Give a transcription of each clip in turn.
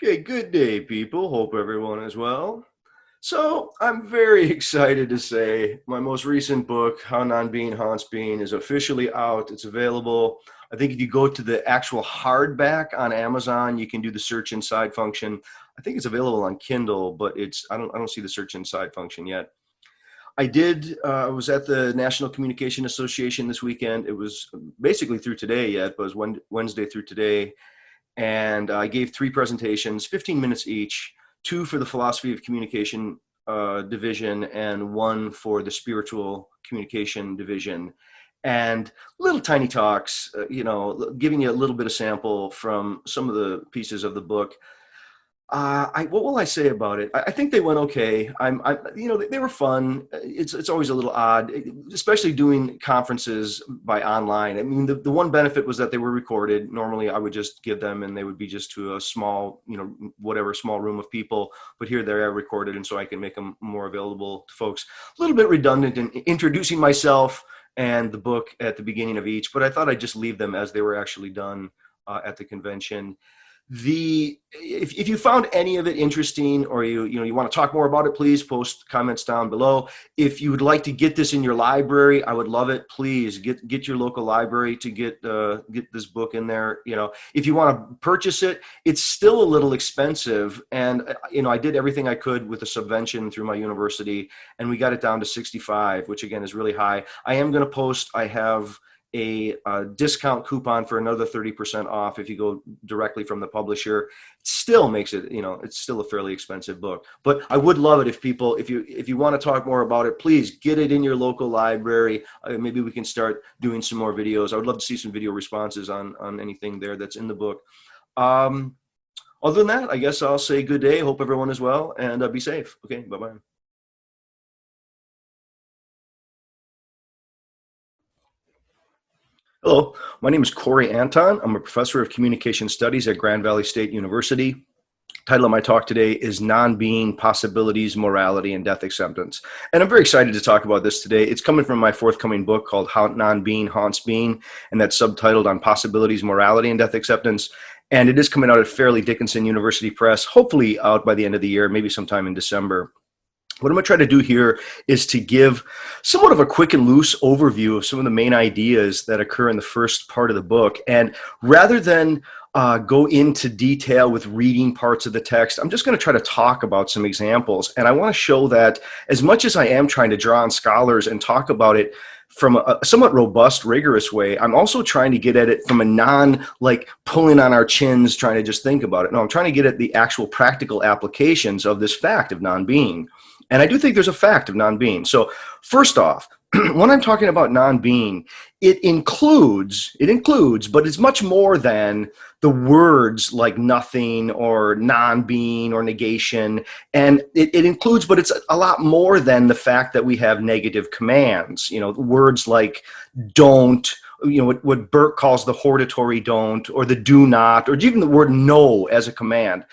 Okay, good day, people. Hope everyone is well. So, I'm very excited to say my most recent book, How Non-Being Haunts Being, is officially out. It's available. I think if you go to the actual hardback on Amazon, you can do the search inside function. I think it's available on Kindle, but I don't see the search inside function yet. I was at the National Communication Association this weekend. It was basically through today yet, but it was Wednesday through today, and I gave three presentations, 15 minutes each, two for the philosophy of communication division and one for the spiritual communication division. And little tiny talks, giving you a little bit of sample from some of the pieces of the book. What will I say about it? I think they went okay. They were fun. It's always a little odd, especially doing conferences by online. I mean, the one benefit was that they were recorded. Normally, I would just give them, and they would be just to a small, whatever small room of people. But here they are recorded, and so I can make them more available to folks. A little bit redundant in introducing myself and the book at the beginning of each, but I thought I'd just leave them as they were actually done at the convention. If you found any of it interesting, or you want to talk more about it, please post comments down below. If you would like to get this in your library, I would love it. Please get your local library to get this book in there. If you want to purchase it, it's still a little expensive, and I did everything I could with a subvention through my university, and we got it down to $65, which again is really high. I am going to post. I have a discount coupon for another 30% off if you go directly from the publisher. It still makes it, it's still a fairly expensive book. But I would love it if you want to talk more about it, please get it in your local library. Maybe we can start doing some more videos. I would love to see some video responses on anything there that's in the book. Other than that, I guess I'll say good day. Hope everyone is well, and be safe. Okay, bye-bye. Hello, my name is Corey Anton. I'm a professor of communication studies at Grand Valley State University. Title of my talk today is Non-Being, Possibilities, Morality, and Death Acceptance. And I'm very excited to talk about this today. It's coming from my forthcoming book called How Non-Being Haunts Being, and that's subtitled on Possibilities, Morality, and Death Acceptance. And it is coming out at Fairleigh Dickinson University Press, hopefully out by the end of the year, maybe sometime in December. What I'm going to try to do here is to give somewhat of a quick and loose overview of some of the main ideas that occur in the first part of the book. And rather than go into detail with reading parts of the text, I'm just going to try to talk about some examples. And I want to show that as much as I am trying to draw on scholars and talk about it from a somewhat robust, rigorous way, I'm also trying to get at it from a pulling on our chins, trying to just think about it. No, I'm trying to get at the actual practical applications of this fact of non-being. And I do think there's a fact of non-being. So first off, when I'm talking about non-being, it includes, but it's much more than the words like nothing or non-being or negation. And it includes, but it's a lot more than the fact that we have negative commands. Words like don't, what Burke calls the hortatory don't, or the do not, or even the word no as a command.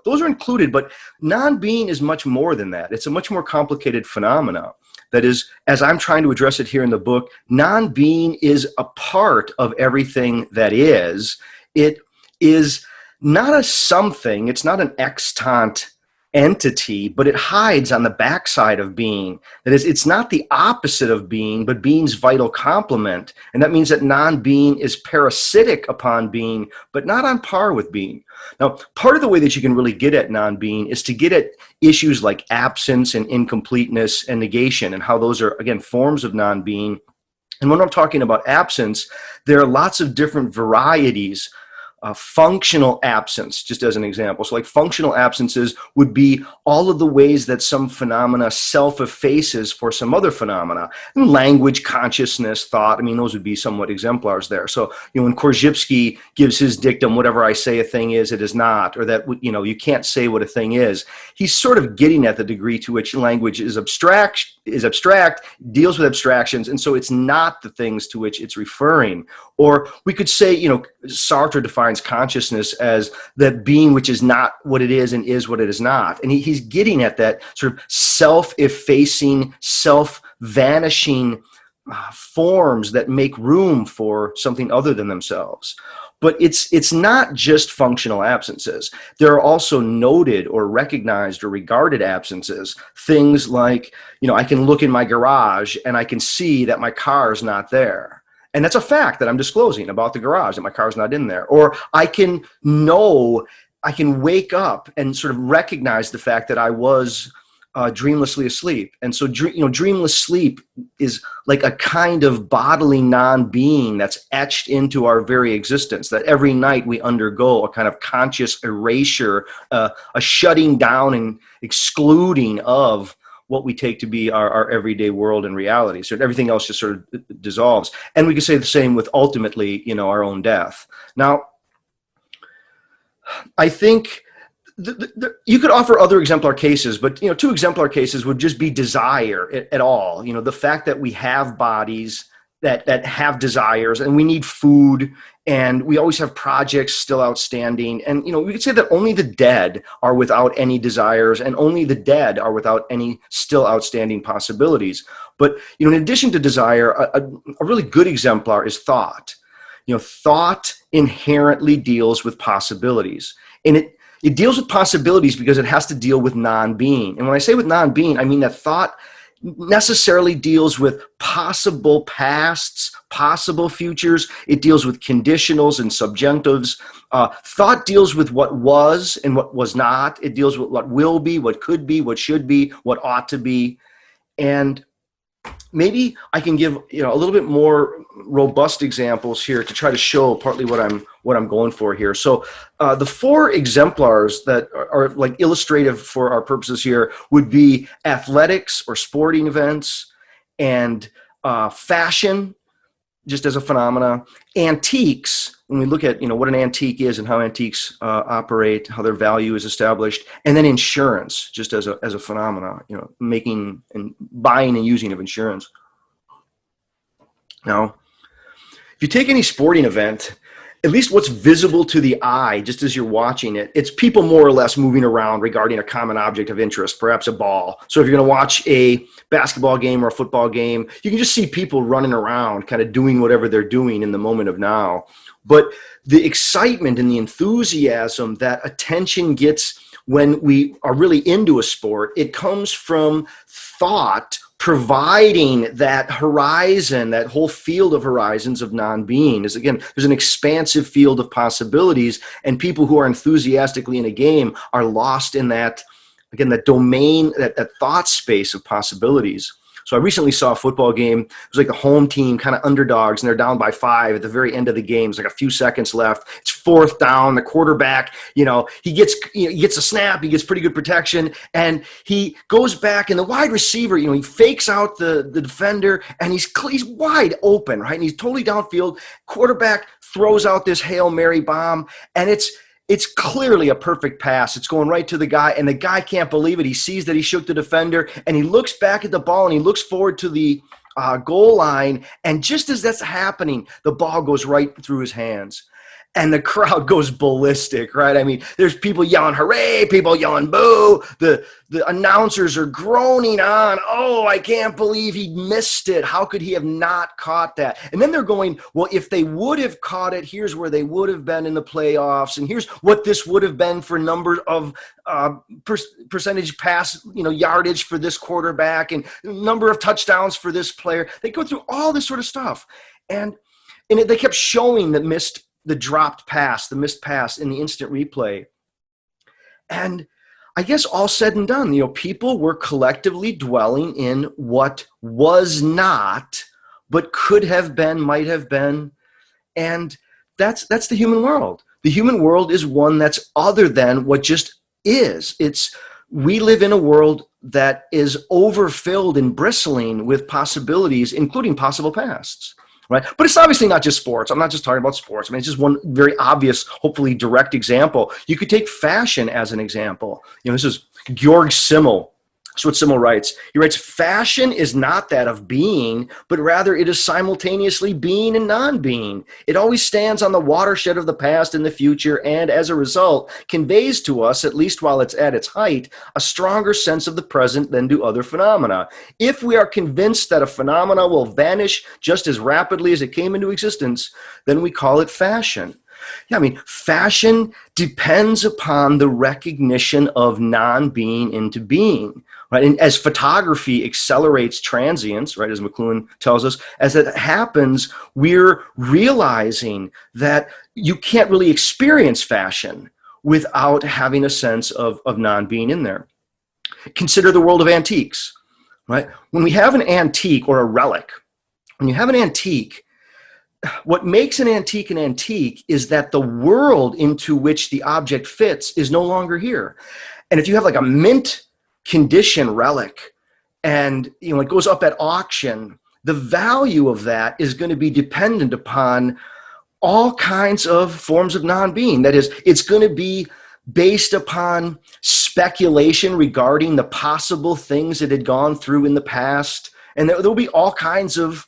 Those are included, but non-being is much more than that. It's a much more complicated phenomena. That is, as I'm trying to address it here in the book, non-being is a part of everything that is. It is not a something, it's not an extant entity, but it hides on the backside of being. That is, it's not the opposite of being, but being's vital complement. And that means that non-being is parasitic upon being, but not on par with being. Now, part of the way that you can really get at non-being is to get at issues like absence and incompleteness and negation, and how those are, again, forms of non-being. And when I'm talking about absence, there are lots of different varieties. Functional absence, just as an example. So like functional absences would be all of the ways that some phenomena self-effaces for some other phenomena. And language, consciousness, thought, those would be somewhat exemplars there. So, when Korzybski gives his dictum, whatever I say a thing is, it is not, or that, you can't say what a thing is, he's sort of getting at the degree to which language is abstract, deals with abstractions, and so it's not the things to which it's referring. Or we could say, Sartre defines consciousness as that being which is not what it is and is what it is not. And he's getting at that sort of self-effacing, self-vanishing forms that make room for something other than themselves. But it's not just functional absences. There are also noted or recognized or regarded absences. Things like, I can look in my garage and I can see that my car is not there. And that's a fact that I'm disclosing about the garage, that my car's not in there. Or I can wake up and sort of recognize the fact that I was dreamlessly asleep. And so, dreamless sleep is like a kind of bodily non-being that's etched into our very existence, that every night we undergo a kind of conscious erasure, a shutting down and excluding of what we take to be our everyday world and reality. So everything else just sort of dissolves. And we could say the same with ultimately, our own death. Now, I think you could offer other exemplar cases, but two exemplar cases would just be desire at all. The fact that we have bodies that have desires, and we need food, and we always have projects still outstanding. And we could say that only the dead are without any desires, and only the dead are without any still outstanding possibilities. But in addition to desire, a really good exemplar is thought. Thought inherently deals with possibilities, and it deals with possibilities because it has to deal with non-being. And when I say with non-being, I mean that thought necessarily deals with possible pasts, possible futures. It deals with conditionals and subjunctives. Thought deals with what was and what was not. It deals with what will be, what could be, what should be, what ought to be. And maybe I can give a little bit more robust examples here to try to show partly what I'm going for here. So the four exemplars that are like illustrative for our purposes here would be athletics or sporting events, and fashion, just as a phenomena, antiques, when we look at what an antique is and how antiques operate, how their value is established, and then insurance, just as a phenomena, making and buying and using of insurance. Now, if you take any sporting event, at least what's visible to the eye, just as you're watching it, it's people more or less moving around regarding a common object of interest, perhaps a ball. So if you're going to watch a basketball game or a football game, you can just see people running around, kind of doing whatever they're doing in the moment of now. But the excitement and the enthusiasm that attention gets when we are really into a sport, it comes from thought providing that horizon, that whole field of horizons of non-being. Is again, there's an expansive field of possibilities, and people who are enthusiastically in a game are lost in that, again, that domain, that thought space of possibilities. So I recently saw a football game. It was like the home team, kind of underdogs, and they're down by 5 at the very end of the game. It's like a few seconds left. It's 4th down. The quarterback, he gets a snap. He gets pretty good protection, and he goes back. And the wide receiver, he fakes out the defender, and he's wide open, right? And he's totally downfield. Quarterback throws out this Hail Mary bomb, and it's clearly a perfect pass. It's going right to the guy, and the guy can't believe it. He sees that he shook the defender, and he looks back at the ball, and he looks forward to the goal line, and just as that's happening, the ball goes right through his hands. And the crowd goes ballistic, right? I mean, there's people yelling, hooray, people yelling, boo. The announcers are groaning on, oh, I can't believe he missed it. How could he have not caught that? And then they're going, well, if they would have caught it, here's where they would have been in the playoffs. And here's what this would have been for number of percentage pass, yardage for this quarterback and number of touchdowns for this player. They go through all this sort of stuff. And they kept showing the dropped pass, the missed pass in the instant replay. And I guess all said and done, people were collectively dwelling in what was not, but could have been, might have been. And that's the human world. The human world is one that's other than what just is. We live in a world that is overfilled and bristling with possibilities, including possible pasts. Right? But it's obviously not just sports. I'm not just talking about sports. I mean, it's just one very obvious, hopefully direct example. You could take fashion as an example. This is Georg Simmel. That's what Simmel writes. He writes, fashion is not that of being, but rather it is simultaneously being and non-being. It always stands on the watershed of the past and the future, and as a result, conveys to us, at least while it's at its height, a stronger sense of the present than do other phenomena. If we are convinced that a phenomena will vanish just as rapidly as it came into existence, then we call it fashion. Yeah, I mean, fashion depends upon the recognition of non-being into being, right? And as photography accelerates transience, right, as McLuhan tells us, as it happens, we're realizing that you can't really experience fashion without having a sense of non-being in there. Consider the world of antiques, right? When we have an antique or a relic, when you have an antique, what makes an antique is that the world into which the object fits is no longer here. And if you have like a mint condition relic and it goes up at auction, the value of that is going to be dependent upon all kinds of forms of non-being. That is, it's going to be based upon speculation regarding the possible things that had gone through in the past. And there'll be all kinds of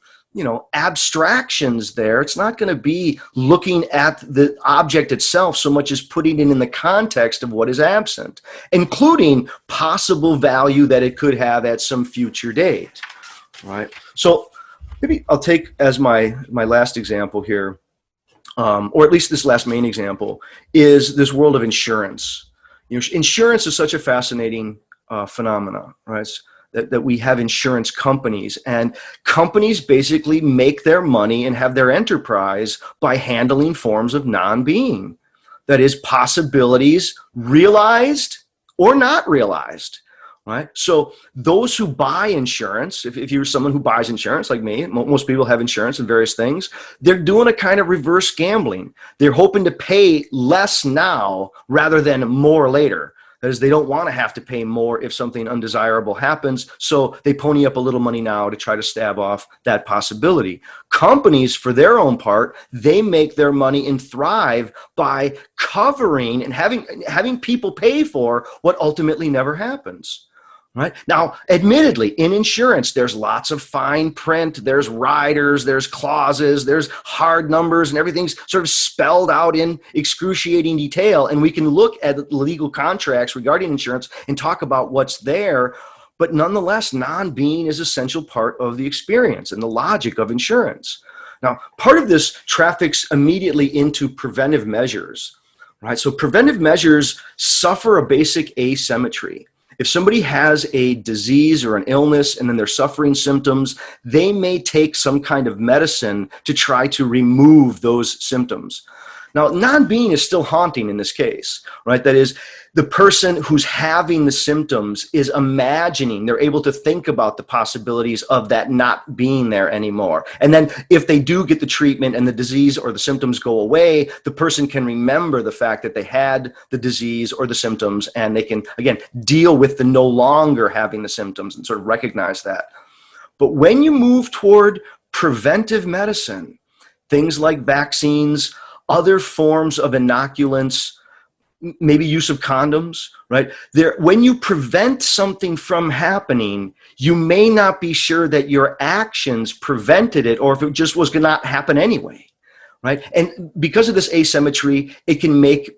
abstractions there. It's not going to be looking at the object itself so much as putting it in the context of what is absent, including possible value that it could have at some future date, right? So maybe I'll take as my last example here, or at least this last main example, is this world of insurance. Insurance is such a fascinating phenomena, right? That we have insurance companies, and companies basically make their money and have their enterprise by handling forms of non-being. That is, possibilities realized or not realized, right? So those who buy insurance, if you're someone who buys insurance like me, most people have insurance and various things, they're doing a kind of reverse gambling. They're hoping to pay less now rather than more later. That is, they don't want to have to pay more if something undesirable happens, so they pony up a little money now to try to stave off that possibility. Companies, for their own part, they make their money and thrive by covering and having people pay for what ultimately never happens. Right? Now, admittedly, in insurance, there's lots of fine print, there's riders, there's clauses, there's hard numbers, and everything's sort of spelled out in excruciating detail. And we can look at legal contracts regarding insurance and talk about what's there. But nonetheless, non-being is an essential part of the experience and the logic of insurance. Now, part of this traffics immediately into preventive measures. Right? So preventive measures suffer a basic asymmetry. If somebody has a disease or an illness and then they're suffering symptoms, they may take some kind of medicine to try to remove those symptoms. Now, non-being is still haunting in this case, right? That is, the person who's having the symptoms is imagining, they're able to think about the possibilities of that not being there anymore. And then if they do get the treatment and the disease or the symptoms go away, the person can remember the fact that they had the disease or the symptoms, and they can, again, deal with the no longer having the symptoms and sort of recognize that. But when you move toward preventive medicine, things like vaccines, other forms of inoculants, maybe use of condoms, right? When you prevent something from happening, you may not be sure that your actions prevented it or if it just was going to happen anyway, right? And because of this asymmetry, it can make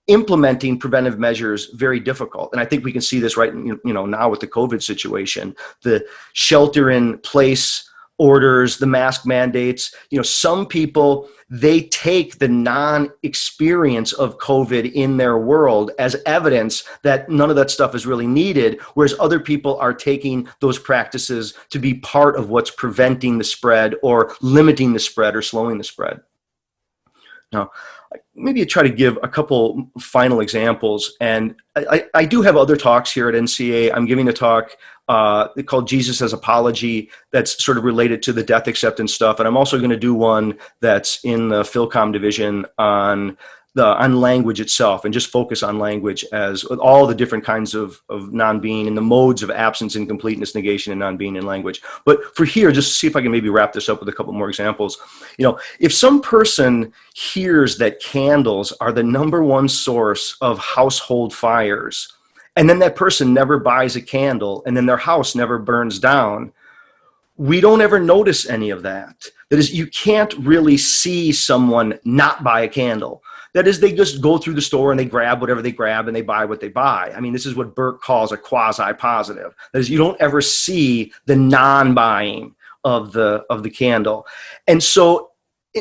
implementing preventive measures very difficult. And I think we can see this right now with the COVID situation, the shelter in place orders, the mask mandates. Some people, they take the non-experience of COVID in their world as evidence that none of that stuff is really needed, whereas other people are taking those practices to be part of what's preventing the spread or limiting the spread or slowing the spread. Now, maybe try to give a couple final examples. And I do have other talks here at NCA. I'm giving a talk called Jesus as Apology that's sort of related to the death acceptance stuff. And I'm also going to do one that's in the Philcom division on language itself, and just focus on language as all the different kinds of non-being and the modes of absence, incompleteness, negation, and non-being in language. But for here, just see if I can maybe wrap this up with a couple more examples. If some person hears that candles are the #1 source of household fires, and then that person never buys a candle, and then their house never burns down, we don't ever notice any of that. That is, you can't really see someone not buy a candle. That is, they just go through the store and they grab whatever they grab and they buy what they buy. I mean, this is what Burke calls a quasi-positive. That is, you don't ever see the non-buying of the candle. And so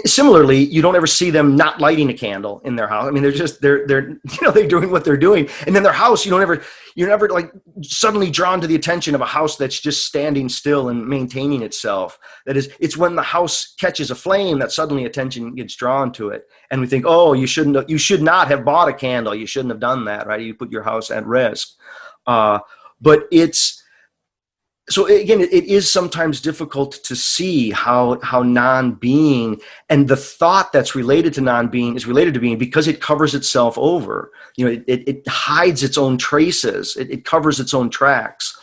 Similarly, you don't ever see them not lighting a candle in their house. I mean, they're they're doing what they're doing, and then their house, you're never like suddenly drawn to the attention of a house that's just standing still and maintaining itself. That is, it's when the house catches a flame that suddenly attention gets drawn to it, and we think, oh, you should not have bought a candle. You shouldn't have done that, right? You put your house at risk. But it's. So again, it is sometimes difficult to see how non-being and the thought that's related to non-being is related to being, because it covers itself over. It hides its own traces. It covers its own tracks.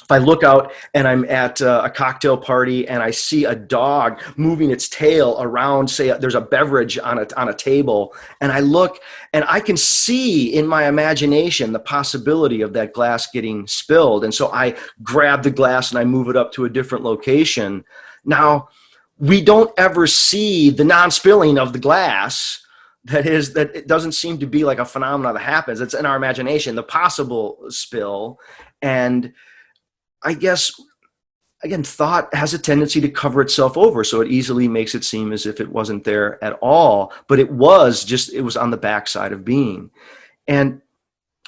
If I look out and I'm at a cocktail party and I see a dog moving its tail around, say there's a beverage on a table, and I look and I can see in my imagination the possibility of that glass getting spilled. And so I grab the glass and I move it up to a different location. Now, we don't ever see the non-spilling of the glass. That it doesn't seem to be like a phenomenon that happens. It's in our imagination, the possible spill. And I guess, again, thought has a tendency to cover itself over, so it easily makes it seem as if it wasn't there at all, but it was on the backside of being. And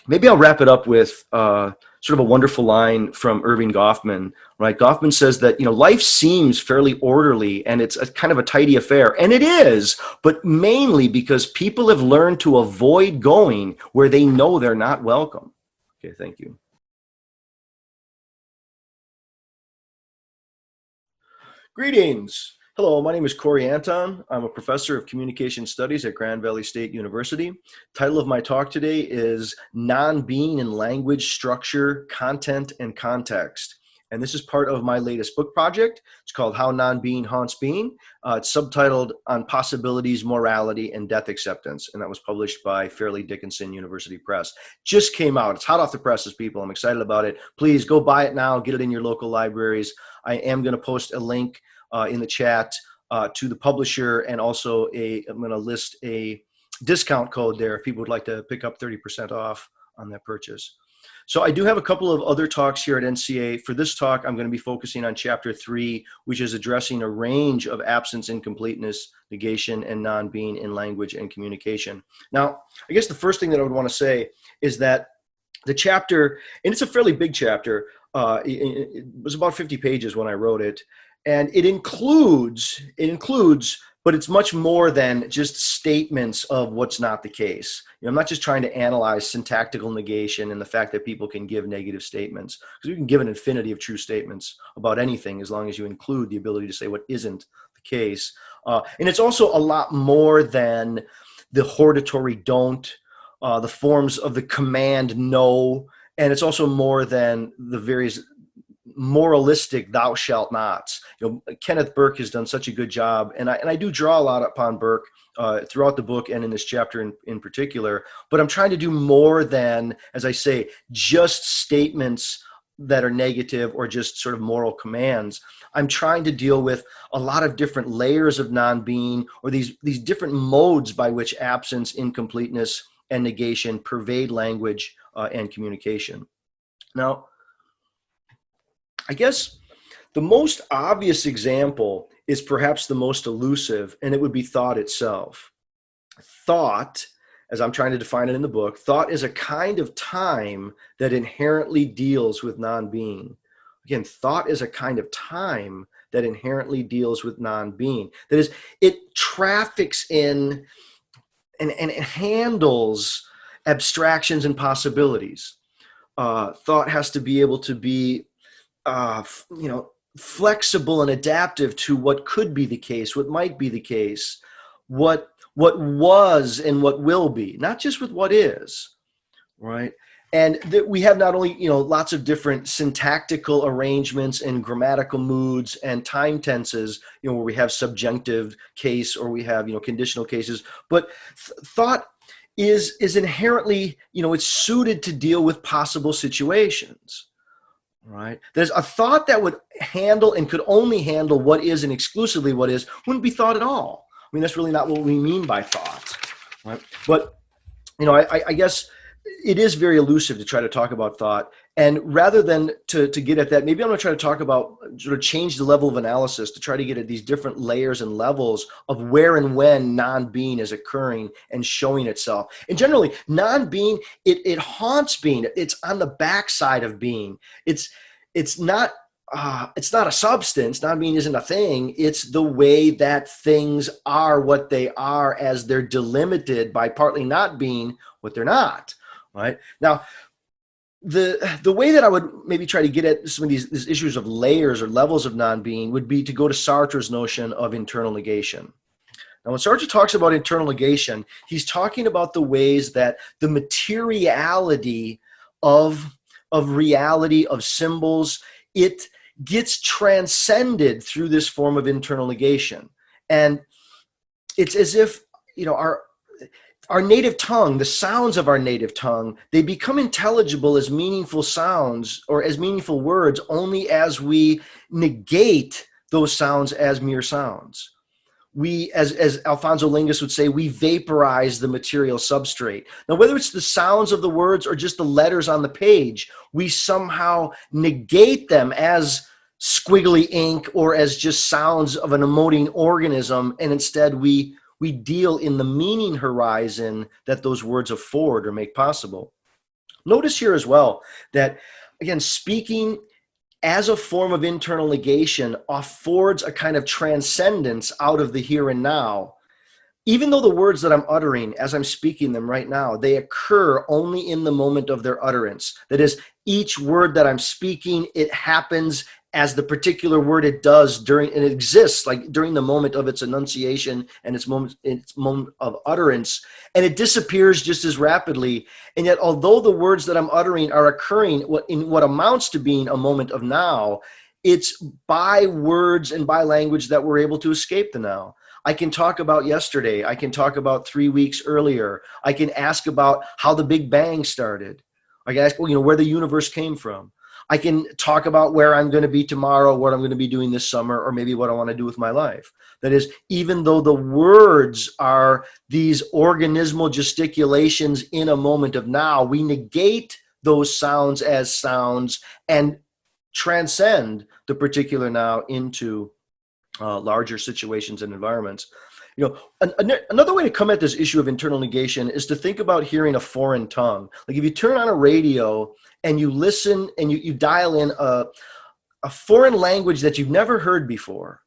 maybe I'll wrap it up with sort of a wonderful line from Erving Goffman, right? Goffman says that, life seems fairly orderly and it's a kind of a tidy affair, and it is, but mainly because people have learned to avoid going where they know they're not welcome. Okay, thank you. Greetings. Hello, my name is Anton. I'm a professor of communication studies at Grand Valley State University. Title of my talk today is Non-Being in Language, Structure, Content, and Context. And this is part of my latest book project. It's called How Non-Being Haunts Being. It's subtitled On Possibilities, Morality, and Death Acceptance. And that was published by Fairleigh Dickinson University Press. Just came out. It's hot off the presses, people. I'm excited about it. Please go buy it now. Get it in your local libraries. I am going to post a link in the chat to the publisher, and also I'm going to list a discount code there if people would like to pick up 30% off on that purchase. So I do have a couple of other talks here at NCA. For this talk, I'm going to be focusing on Chapter 3, which is addressing a range of absence, incompleteness, negation, and non-being in language and communication. Now, I guess the first thing that I would want to say is that the chapter, and it's a fairly big chapter, it was about 50 pages when I wrote it, and it includes, but it's much more than just statements of what's not the case. I'm not just trying to analyze syntactical negation and the fact that people can give negative statements, because you can give an infinity of true statements about anything as long as you include the ability to say what isn't the case. And it's also a lot more than the hortatory don't, the forms of the command no, and it's also more than the various moralistic thou shalt nots. Kenneth Burke has done such a good job, and I do draw a lot upon Burke throughout the book and in this chapter in particular, but I'm trying to do more than, as I say, just statements that are negative or just sort of moral commands. I'm trying to deal with a lot of different layers of non-being, or these different modes by which absence, incompleteness, and negation pervade language and communication. Now, I guess the most obvious example is perhaps the most elusive, and it would be thought itself. Thought, as I'm trying to define it in the book, thought is a kind of time that inherently deals with non-being. Again, thought is a kind of time that inherently deals with non-being. That is, it traffics in and it handles abstractions and possibilities. Thought has to be able to be flexible and adaptive to what could be the case, what might be the case, what was and what will be, not just with what is, right? And that we have not only, lots of different syntactical arrangements and grammatical moods and time tenses, where we have subjunctive case or we have, conditional cases, but thought is inherently, it's suited to deal with possible situations. Right. There's a thought that would handle and could only handle what is and exclusively what is, wouldn't be thought at all. I mean, that's really not what we mean by thought. Right. But, I guess it is very elusive to try to talk about thought. And rather than to get at that, maybe I'm going to try to talk about, sort of change the level of analysis to try to get at these different layers and levels of where and when non-being is occurring and showing itself. And generally, non-being, it haunts being. It's on the backside of being. It's not a substance. Non-being isn't a thing. It's the way that things are what they are, as they're delimited by partly not being what they're not. Right? Now, the way that I would maybe try to get at some of these issues of layers or levels of non-being would be to go to Sartre's notion of internal negation. Now, when Sartre talks about internal negation, he's talking about the ways that the materiality of reality, of symbols, it gets transcended through this form of internal negation. And it's as if, our native tongue, the sounds of our native tongue, they become intelligible as meaningful sounds or as meaningful words only as we negate those sounds as mere sounds. We, as Alfonso Lingus would say, we vaporize the material substrate. Now, whether it's the sounds of the words or just the letters on the page, we somehow negate them as squiggly ink or as just sounds of an emoting organism, and instead we deal in the meaning horizon that those words afford or make possible. Notice here as well that, again, speaking as a form of internal negation affords a kind of transcendence out of the here and now. Even though the words that I'm uttering as I'm speaking them right now, they occur only in the moment of their utterance. That is, each word that I'm speaking, it happens as the particular word it does during, and it exists like during the moment of its enunciation and its moment of utterance, and it disappears just as rapidly. And yet, although the words that I'm uttering are occurring in what amounts to being a moment of now, it's by words and by language that we're able to escape the now. I can talk about yesterday. I can talk about 3 weeks earlier. I can ask about how the Big Bang started. I can ask, where the universe came from. I can talk about where I'm going to be tomorrow, what I'm going to be doing this summer, or maybe what I want to do with my life. That is, even though the words are these organismal gesticulations in a moment of now, we negate those sounds as sounds and transcend the particular now into larger situations and environments. Another way to come at this issue of internal negation is to think about hearing a foreign tongue. Like if you turn on a radio and you listen and you dial in a foreign language that you've never heard before,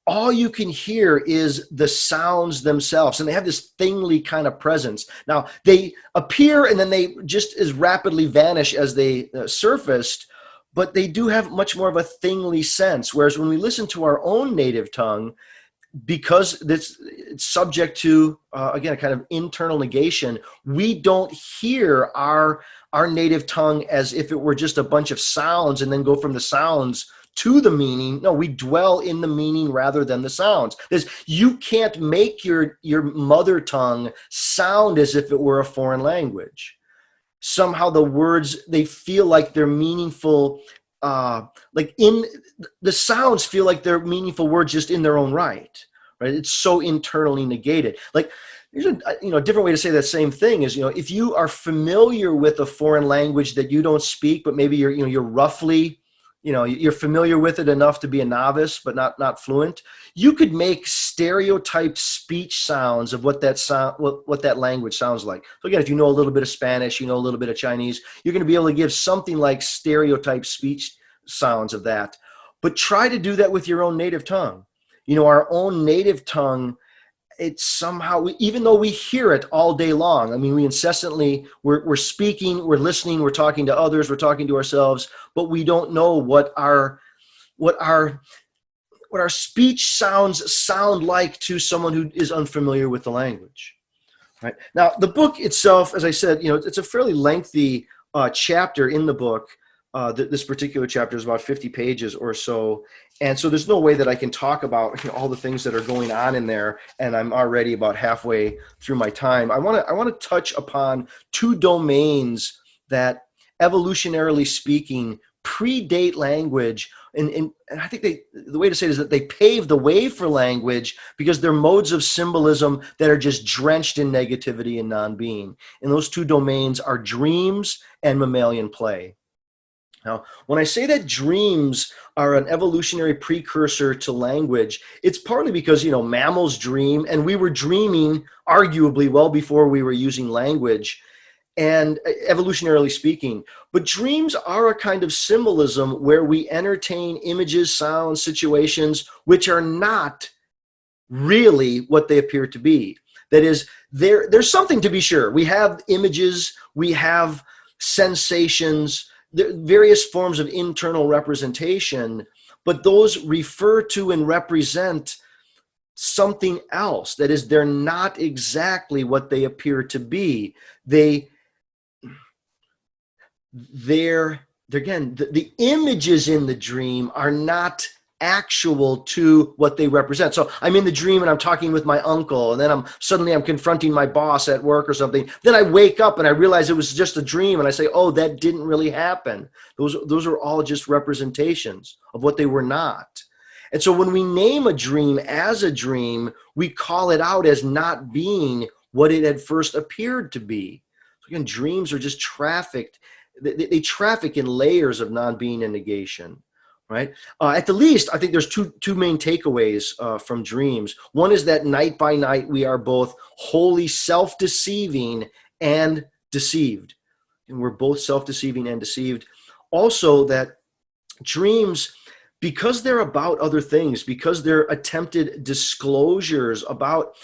all you can hear is the sounds themselves, and they have this thingly kind of presence. Now, they appear and then they just as rapidly vanish as they surfaced, but they do have much more of a thingly sense. Whereas when we listen to our own native tongue, because it's subject to, again, a kind of internal negation, we don't hear our native tongue as if it were just a bunch of sounds and then go from the sounds to the meaning. No, we dwell in the meaning rather than the sounds. You can't make your mother tongue sound as if it were a foreign language. Somehow the words, they feel like they're meaningful, like in the sounds feel like they're meaningful words just in their own right? It's so internally negated. Like, there's a different way to say that same thing is, if you are familiar with a foreign language that you don't speak, but maybe you're roughly, you're familiar with it enough to be a novice, but not fluent, you could make stereotyped speech sounds of what that language sounds like. So again, if you know a little bit of Spanish, a little bit of Chinese, you're going to be able to give something like stereotyped speech sounds of that. But try to do that with your own native tongue. Our own native tongue, it's somehow, even though we hear it all day long, I mean, we incessantly, we're speaking, we're listening, we're talking to others, we're talking to ourselves, but we don't know what our speech sound like to someone who is unfamiliar with the language. Right? Now, the book itself, as I said, it's a fairly lengthy chapter in the book. This particular chapter is about 50 pages or so. And so there's no way that I can talk about all the things that are going on in there. And I'm already about halfway through my time. I want to touch upon two domains that, evolutionarily speaking, predate language and I think the way to say it is that they pave the way for language because they're modes of symbolism that are just drenched in negativity and non-being. And those two domains are dreams and mammalian play. Now, when I say that dreams are an evolutionary precursor to language, it's partly because, mammals dream, and we were dreaming arguably well before we were using language, and evolutionarily speaking. But dreams are a kind of symbolism where we entertain images, sounds, situations which are not really what they appear to be. That is, there's something to be sure. We have images, we have sensations, various forms of internal representation, but those refer to and represent something else. That is, they're not exactly what they appear to be. They're again, the images in the dream are not actual to what they represent. So I'm in the dream and I'm talking with my uncle, and then I'm confronting my boss at work or something. Then I wake up and I realize it was just a dream, and I say, oh, that didn't really happen. Those are all just representations of what they were not. And so when we name a dream as a dream, we call it out as not being what it had first appeared to be. So again, dreams are just trafficked. They traffic in layers of non-being and negation, right? At the least, I think there's two main takeaways from dreams. One is that night by night, we are both wholly self-deceiving and deceived. And we're both self-deceiving and deceived. Also, that dreams, because they're about other things, because they're attempted disclosures about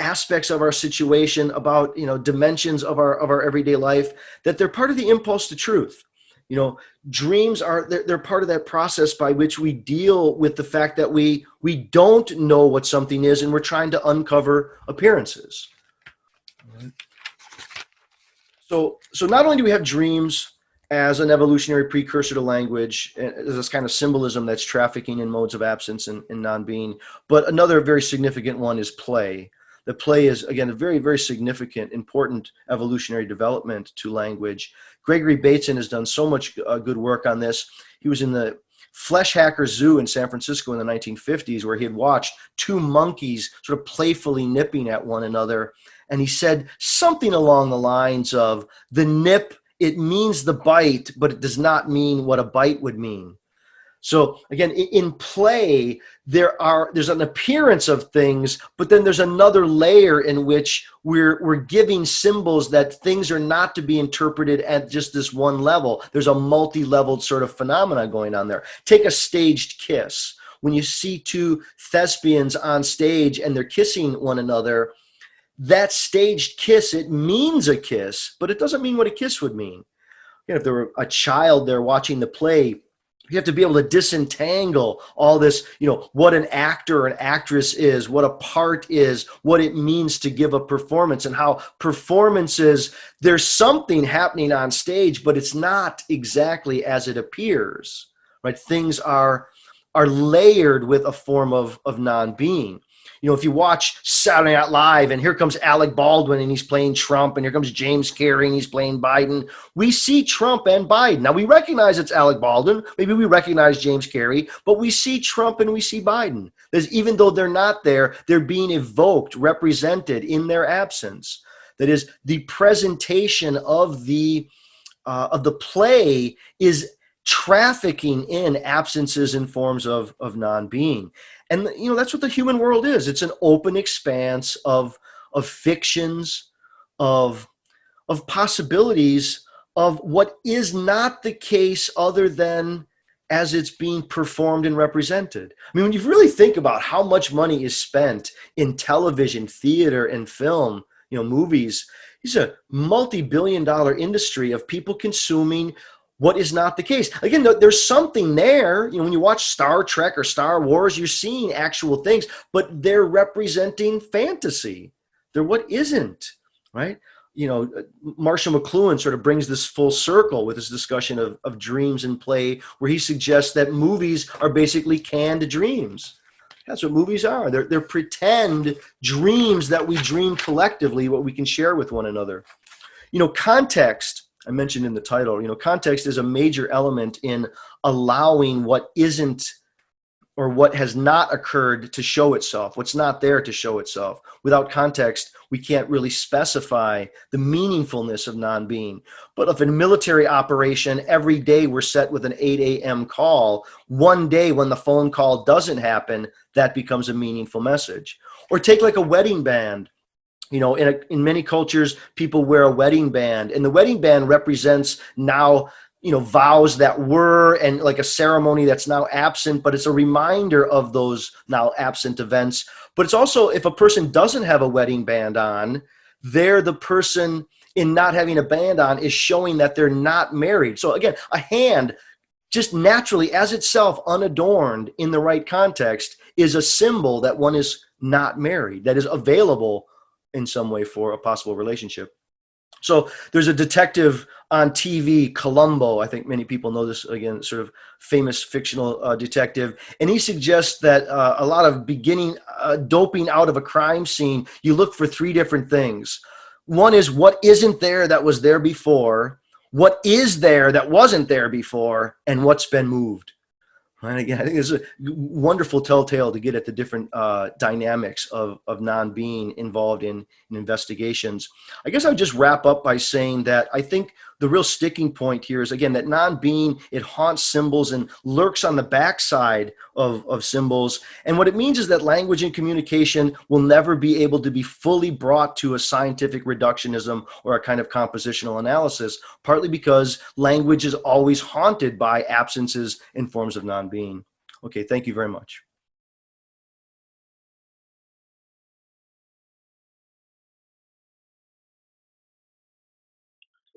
aspects of our situation, about dimensions of our everyday life, that they're part of the impulse to truth. Dreams they're part of that process by which we deal with the fact that we don't know what something is, and we're trying to uncover appearances. So not only do we have dreams as an evolutionary precursor to language, as this kind of symbolism that's trafficking in modes of absence and non-being, but another very significant one is play. The play is, again, a very, very significant, important evolutionary development to language. Gregory Bateson has done so much good work on this. He was in the Flesh Hacker Zoo in San Francisco in the 1950s, where he had watched two monkeys sort of playfully nipping at one another. And he said something along the lines of, the nip, it means the bite, but it does not mean what a bite would mean. So again, in play, there's an appearance of things, but then there's another layer in which we're giving symbols that things are not to be interpreted at just this one level. There's a multi-leveled sort of phenomena going on there. Take a staged kiss. When you see two thespians on stage and they're kissing one another, that staged kiss, it means a kiss, but it doesn't mean what a kiss would mean. If there were a child there watching the play, you have to be able to disentangle all this, what an actor or an actress is, what a part is, what it means to give a performance, and how performances, there's something happening on stage, but it's not exactly as it appears, right? Things are layered with a form of non-being. If you watch Saturday Night Live and here comes Alec Baldwin and he's playing Trump, and here comes James Carey and he's playing Biden, we see Trump and Biden. Now, we recognize it's Alec Baldwin. Maybe we recognize James Carey, but we see Trump and we see Biden. Even though they're not there, they're being evoked, represented in their absence. That is, the presentation of the play is trafficking in absences and forms of non-being. And that's what the human world is. It's an open expanse of fictions, of possibilities of what is not the case other than as it's being performed and represented. I mean, when you really think about how much money is spent in television, theater, and film, movies, it's a multi-billion-dollar industry of people consuming what is not the case. Again, there's something there. When you watch Star Trek or Star Wars, you're seeing actual things, but they're representing fantasy. They're what isn't, right? Marshall McLuhan sort of brings this full circle with his discussion of dreams and play, where he suggests that movies are basically canned dreams. That's what movies are. They're pretend dreams that we dream collectively, what we can share with one another. Context, I mentioned in the title, context is a major element in allowing what isn't or what has not occurred to show itself, what's not there to show itself. Without context, we can't really specify the meaningfulness of non-being. But if in a military operation, every day we're set with an 8 a.m. call, one day when the phone call doesn't happen, that becomes a meaningful message. Or take like a wedding band. In many cultures, people wear a wedding band, and the wedding band represents now vows that were, and like a ceremony that's now absent, but it's a reminder of those now absent events. But it's also, if a person doesn't have a wedding band on, they're the person in not having a band on is showing that they're not married. So again, a hand just naturally as itself, unadorned in the right context, is a symbol that one is not married, that is available in some way for a possible relationship. So there's a detective on TV, Columbo. I think many people know this, again, sort of famous fictional detective. And he suggests that a lot of beginning doping out of a crime scene, you look for three different things. One is what isn't there that was there before, what is there that wasn't there before, and what's been moved. Right? Again, I think it's a wonderful telltale to get at the different dynamics of non-being involved in investigations. I guess I would just wrap up by saying that I think the real sticking point here is, again, that non-being, it haunts symbols and lurks on the backside of symbols. And what it means is that language and communication will never be able to be fully brought to a scientific reductionism or a kind of compositional analysis, partly because language is always haunted by absences in forms of non-being. Okay, thank you very much.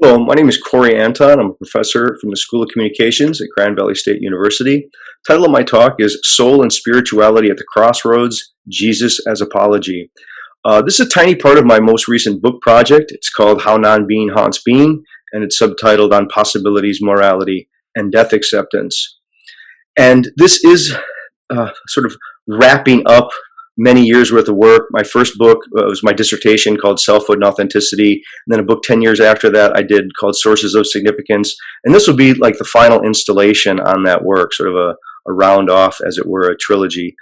Hello, my name is Anton. I'm a professor from the School of Communications at Grand Valley State University. The title of my talk is Soul and Spirituality at the Crossroads, Jesus as Apology. This is a tiny part of my most recent book project. It's called How Non-Being Haunts Being, and it's subtitled On Possibilities, Morality, and Death Acceptance. And this is sort of wrapping up many years worth of work. My first book was my dissertation called Selfhood and Authenticity. And then a book 10 years after that I did called Sources of Significance. And this will be like the final installation on that work, sort of a round off, as it were, a trilogy.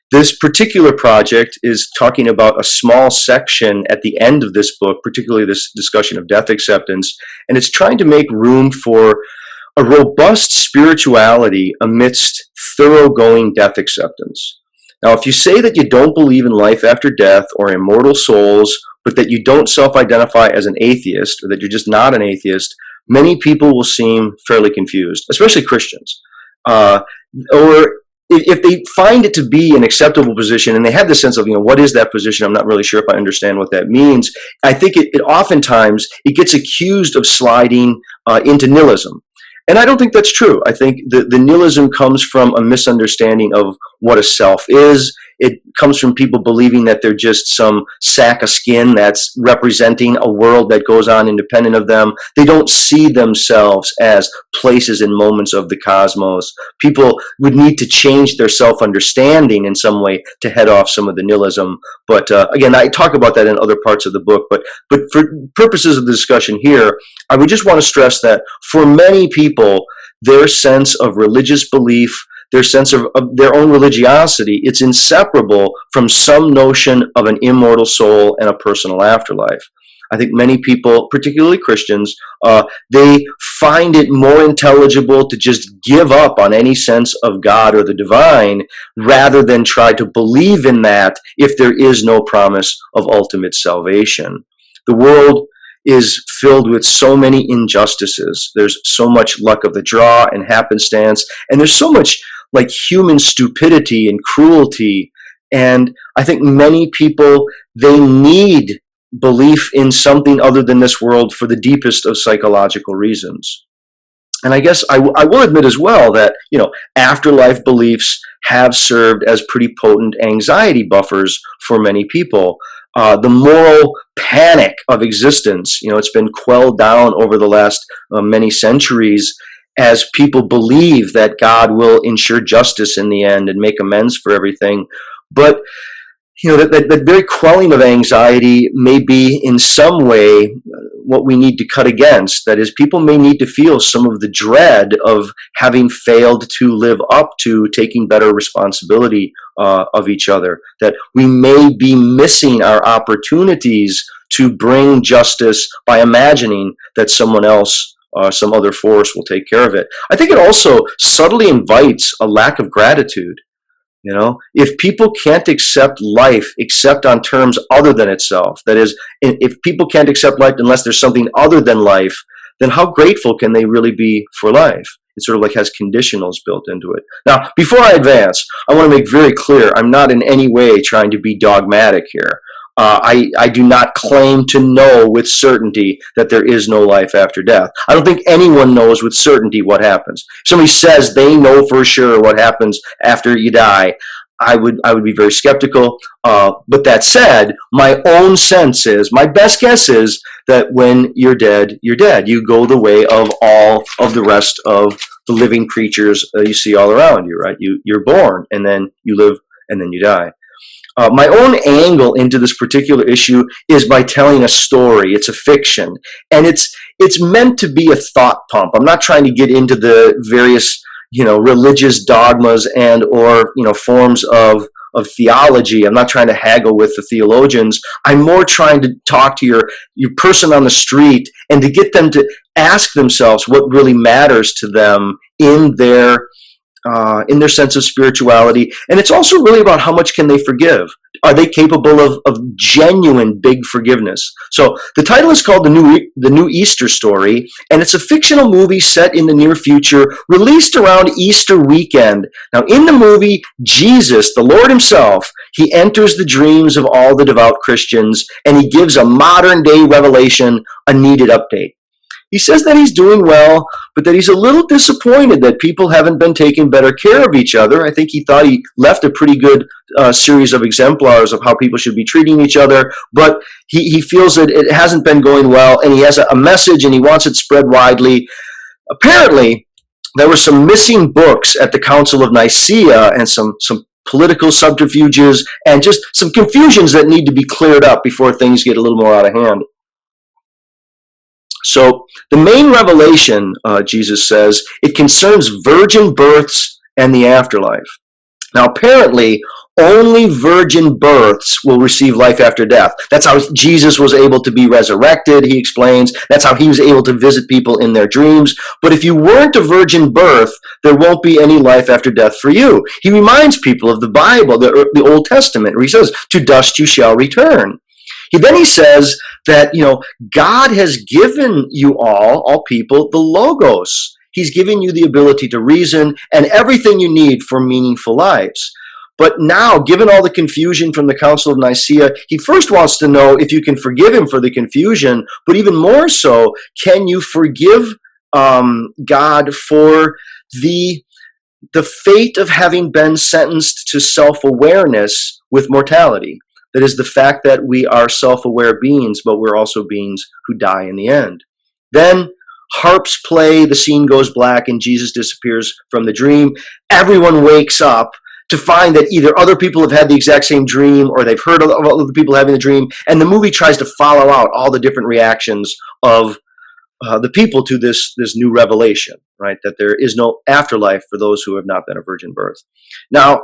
This particular project is talking about a small section at the end of this book, particularly this discussion of death acceptance. And it's trying to make room for a robust spirituality amidst thoroughgoing death acceptance. Now, if you say that you don't believe in life after death or immortal souls, but that you don't self-identify as an atheist, or that you're just not an atheist, many people will seem fairly confused, especially Christians. Or if they find it to be an acceptable position and they have the sense of, what is that position? I'm not really sure if I understand what that means. I think it oftentimes it gets accused of sliding into nihilism. And I don't think that's true. I think the nihilism comes from a misunderstanding of what a self is. It comes from people believing that they're just some sack of skin that's representing a world that goes on independent of them. They don't see themselves as places and moments of the cosmos. People would need to change their self-understanding in some way to head off some of the nihilism. But again, I talk about that in other parts of the book. But for purposes of the discussion here, I would just want to stress that for many people, their sense of religious belief, their sense of their own religiosity, it's inseparable from some notion of an immortal soul and a personal afterlife. I think many people, particularly Christians, they find it more intelligible to just give up on any sense of God or the divine rather than try to believe in that if there is no promise of ultimate salvation. The world is filled with so many injustices. There's so much luck of the draw and happenstance, and there's so much like human stupidity and cruelty. And I think many people, they need belief in something other than this world for the deepest of psychological reasons. And I guess I will admit as well that, afterlife beliefs have served as pretty potent anxiety buffers for many people. The moral panic of existence, it's been quelled down over the last many centuries as people believe that God will ensure justice in the end and make amends for everything. But that very quelling of anxiety may be in some way what we need to cut against. That is, people may need to feel some of the dread of having failed to live up to taking better responsibility of each other. That we may be missing our opportunities to bring justice by imagining that someone else, some other force, will take care of it. I think it also subtly invites a lack of gratitude. If people can't accept life except on terms other than itself, that is, if people can't accept life unless there's something other than life, then how grateful can they really be for life? It sort of like has conditionals built into it. Now, before I advance, I want to make very clear, I'm not in any way trying to be dogmatic here. I do not claim to know with certainty that there is no life after death. I don't think anyone knows with certainty what happens. If somebody says they know for sure what happens after you die, I would be very skeptical. But that said, my own sense is, my best guess is that when you're dead, you're dead. You go the way of all of the rest of the living creatures you see all around you, right? You're born, and then you live, and then you die. My own angle into this particular issue is by telling a story. It's a fiction, and it's meant to be a thought pump. I'm not trying to get into the various, religious dogmas and or forms of theology. I'm not trying to haggle with the theologians. I'm more trying to talk to your person on the street and to get them to ask themselves what really matters to them in their sense of spirituality. And it's also really about how much can they forgive. Are they capable of genuine big forgiveness? So the title is called The New Easter Story, and it's a fictional movie set in the near future, released around Easter weekend. Now, in the movie, Jesus, the Lord himself, he enters the dreams of all the devout Christians, and he gives a modern day revelation, a needed update. He says that he's doing well, but that he's a little disappointed that people haven't been taking better care of each other. I think he thought he left a pretty good series of exemplars of how people should be treating each other, but he feels that it hasn't been going well, and he has a message and he wants it spread widely. Apparently, there were some missing books at the Council of Nicaea and some political subterfuges and just some confusions that need to be cleared up before things get a little more out of hand. So the main revelation, Jesus says, it concerns virgin births and the afterlife. Now, apparently, only virgin births will receive life after death. That's how Jesus was able to be resurrected, he explains. That's how he was able to visit people in their dreams. But if you weren't a virgin birth, there won't be any life after death for you. He reminds people of the Bible, the Old Testament, where he says, to dust you shall return. Then he says that, God has given you all people, the Logos. He's given you the ability to reason and everything you need for meaningful lives. But now, given all the confusion from the Council of Nicaea, he first wants to know if you can forgive him for the confusion, but even more so, can you forgive God for the fate of having been sentenced to self-awareness with mortality? That is, the fact that we are self-aware beings, but we're also beings who die in the end. Then harps play, the scene goes black, and Jesus disappears from the dream. Everyone wakes up to find that either other people have had the exact same dream or they've heard of other people having the dream, and the movie tries to follow out all the different reactions of the people to this new revelation, right? That there is no afterlife for those who have not been a virgin birth. Now,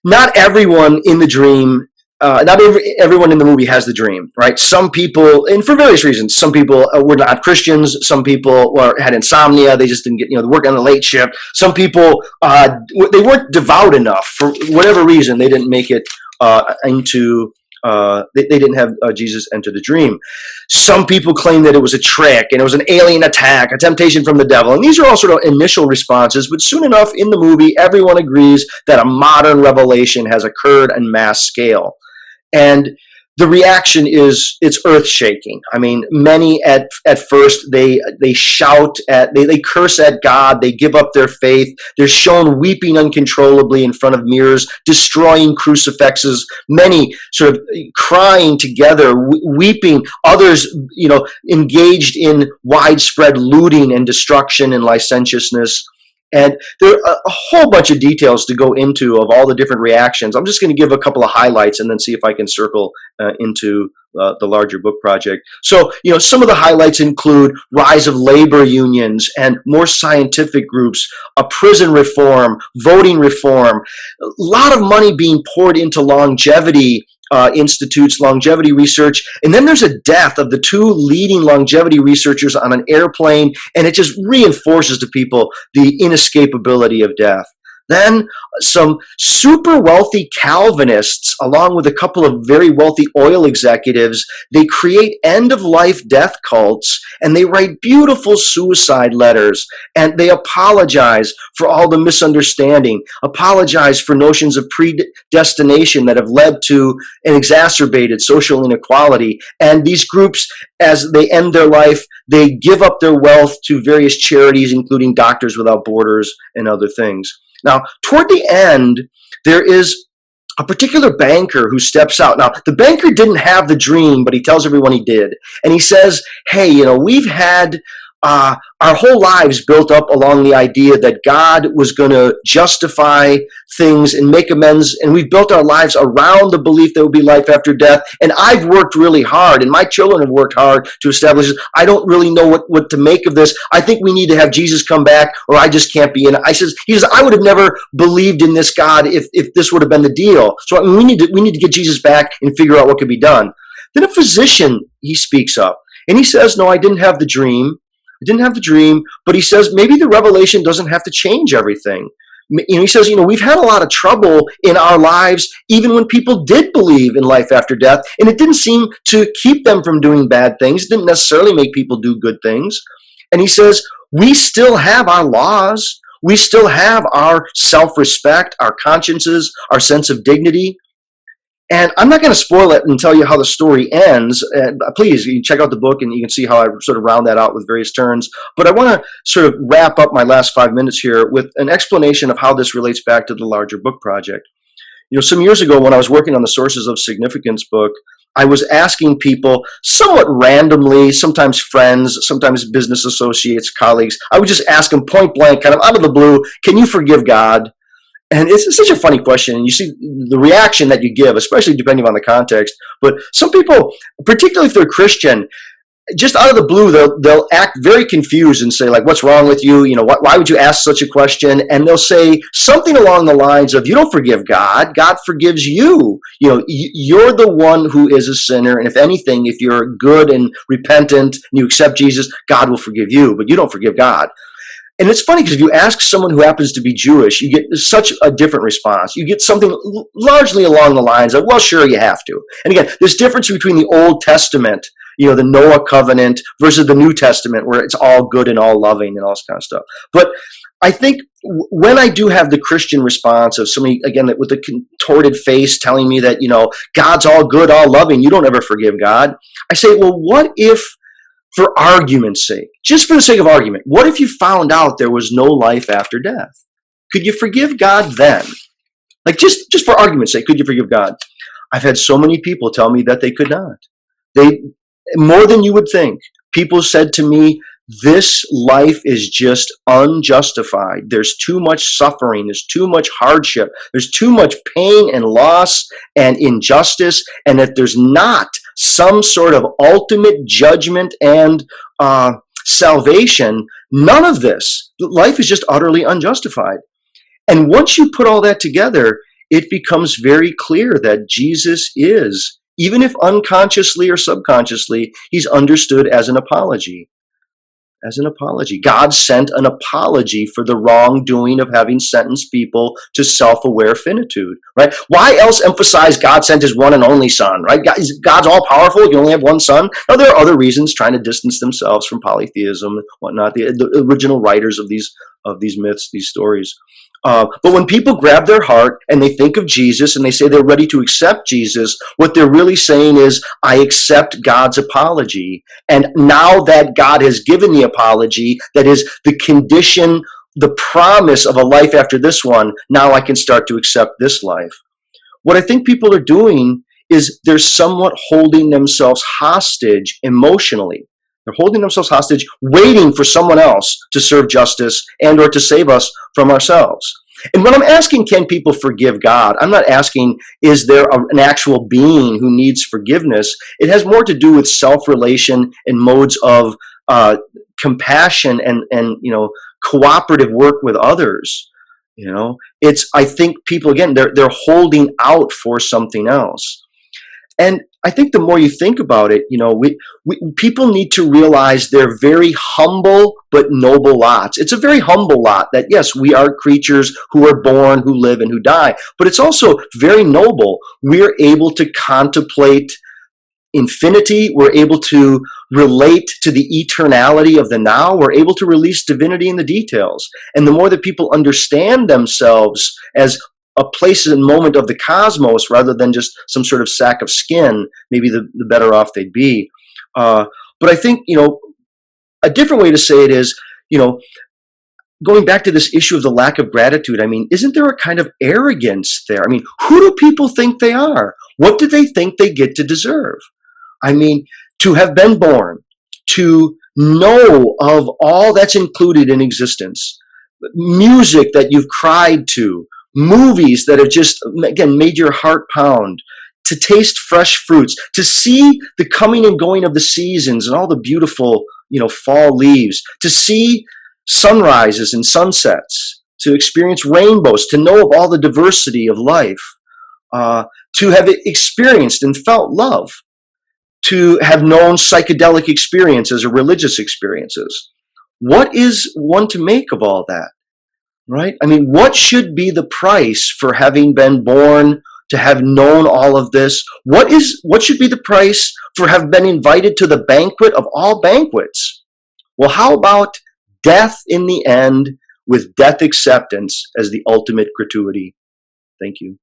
not everyone in the dream everyone in the movie has the dream, right? Some people, and for various reasons, some people were not Christians. Some people had insomnia. They just didn't get, they work on the late shift. Some people, they weren't devout enough for whatever reason. They didn't make it they didn't have Jesus enter the dream. Some people claim that it was a trick and it was an alien attack, a temptation from the devil. And these are all sort of initial responses, but soon enough in the movie, everyone agrees that a modern revelation has occurred on mass scale. And the reaction is, it's earth-shaking. I mean, many at first, they shout they curse at God, they give up their faith, they're shown weeping uncontrollably in front of mirrors, destroying crucifixes, many sort of crying together, weeping, others, engaged in widespread looting and destruction and licentiousness. And there are a whole bunch of details to go into of all the different reactions. I'm just going to give a couple of highlights and then see if I can circle into the larger book project. So, some of the highlights include rise of labor unions and more scientific groups, a prison reform, voting reform, a lot of money being poured into longevity institutes, longevity research. And then there's a death of the two leading longevity researchers on an airplane, and it just reinforces to people the inescapability of death. Then some super wealthy Calvinists, along with a couple of very wealthy oil executives, they create end-of-life death cults, and they write beautiful suicide letters, and they apologize for all the misunderstanding, apologize for notions of predestination that have led to an exacerbated social inequality. And these groups, as they end their life, they give up their wealth to various charities, including Doctors Without Borders and other things. Now, toward the end, there is a particular banker who steps out. Now, the banker didn't have the dream, but he tells everyone he did. And he says, hey, we've had our whole lives built up along the idea that God was going to justify things and make amends. And we've built our lives around the belief there will be life after death. And I've worked really hard, and my children have worked hard to establish this. I don't really know what to make of this. I think we need to have Jesus come back, or I just can't be in it. He says, I would have never believed in this God if this would have been the deal. So we need to get Jesus back and figure out what could be done. Then a physician, he speaks up, and he says, no, I didn't have the dream. But he says maybe the revelation doesn't have to change everything. He says, we've had a lot of trouble in our lives, even when people did believe in life after death, and it didn't seem to keep them from doing bad things. It didn't necessarily make people do good things. And he says, we still have our laws. We still have our self-respect, our consciences, our sense of dignity. And I'm not going to spoil it and tell you how the story ends. Please, you can check out the book and you can see how I sort of round that out with various turns. But I want to sort of wrap up my last 5 minutes here with an explanation of how this relates back to the larger book project. Some years ago when I was working on the Sources of Significance book, I was asking people somewhat randomly, sometimes friends, sometimes business associates, colleagues. I would just ask them point blank, kind of out of the blue, can you forgive God? And it's such a funny question, and you see the reaction that you give, especially depending on the context. But some people, particularly if they're Christian, just out of the blue, they'll act very confused and say, like, what's wrong with you? Why would you ask such a question? And they'll say something along the lines of, you don't forgive God. God forgives you. You're the one who is a sinner. And if anything, if you're good and repentant and you accept Jesus, God will forgive you, but you don't forgive God. And it's funny because if you ask someone who happens to be Jewish, you get such a different response. You get something largely along the lines of, well, sure, you have to. And again, there's difference between the Old Testament, the Noah covenant, versus the New Testament, where it's all good and all loving and all this kind of stuff. But I think when I do have the Christian response of somebody, again, with a contorted face telling me that, God's all good, all loving, you don't ever forgive God, I say, well, what if, for argument's sake, just for the sake of argument, what if you found out there was no life after death? Could you forgive God then? Like, just for argument's sake, could you forgive God? I've had so many people tell me that they could not. More than you would think. People said to me, this life is just unjustified. There's too much suffering. There's too much hardship. There's too much pain and loss and injustice, and that there's not some sort of ultimate judgment and salvation. None of this. Life is just utterly unjustified. And once you put all that together, it becomes very clear that Jesus is, even if unconsciously or subconsciously, he's understood as an apology. As an apology. God sent an apology for the wrongdoing of having sentenced people to self-aware finitude, right? Why else emphasize God sent his one and only son, right? God's all powerful. You only have one son. Now, there are other reasons trying to distance themselves from polytheism and whatnot, the original writers of these myths, these stories. But when people grab their heart and they think of Jesus and they say they're ready to accept Jesus, what they're really saying is, I accept God's apology. And now that God has given the apology, that is the condition, the promise of a life after this one, now I can start to accept this life. What I think people are doing is they're somewhat holding themselves hostage emotionally. They're holding themselves hostage, waiting for someone else to serve justice and or to save us from ourselves. And when I'm asking, can people forgive God? I'm not asking, is there an actual being who needs forgiveness? It has more to do with self-relation and modes of compassion and cooperative work with others. I think people, again, they're holding out for something else. And I think the more you think about it, people need to realize they're very humble but noble lots. It's a very humble lot that, yes, we are creatures who are born, who live, and who die. But it's also very noble. We're able to contemplate infinity. We're able to relate to the eternality of the now. We're able to release divinity in the details. And the more that people understand themselves as a place and moment of the cosmos rather than just some sort of sack of skin, maybe the better off they'd be. But I think, a different way to say it is, going back to this issue of the lack of gratitude, I mean, isn't there a kind of arrogance there? I mean, who do people think they are? What do they think they get to deserve? I mean, to have been born, to know of all that's included in existence, music that you've cried to, movies that have just, again, made your heart pound, to taste fresh fruits, to see the coming and going of the seasons and all the beautiful, fall leaves, to see sunrises and sunsets, to experience rainbows, to know of all the diversity of life, to have experienced and felt love, to have known psychedelic experiences or religious experiences. What is one to make of all that? Right? I mean, what should be the price for having been born, to have known all of this? What should be the price for having been invited to the banquet of all banquets? Well, how about death in the end with death acceptance as the ultimate gratuity? Thank you.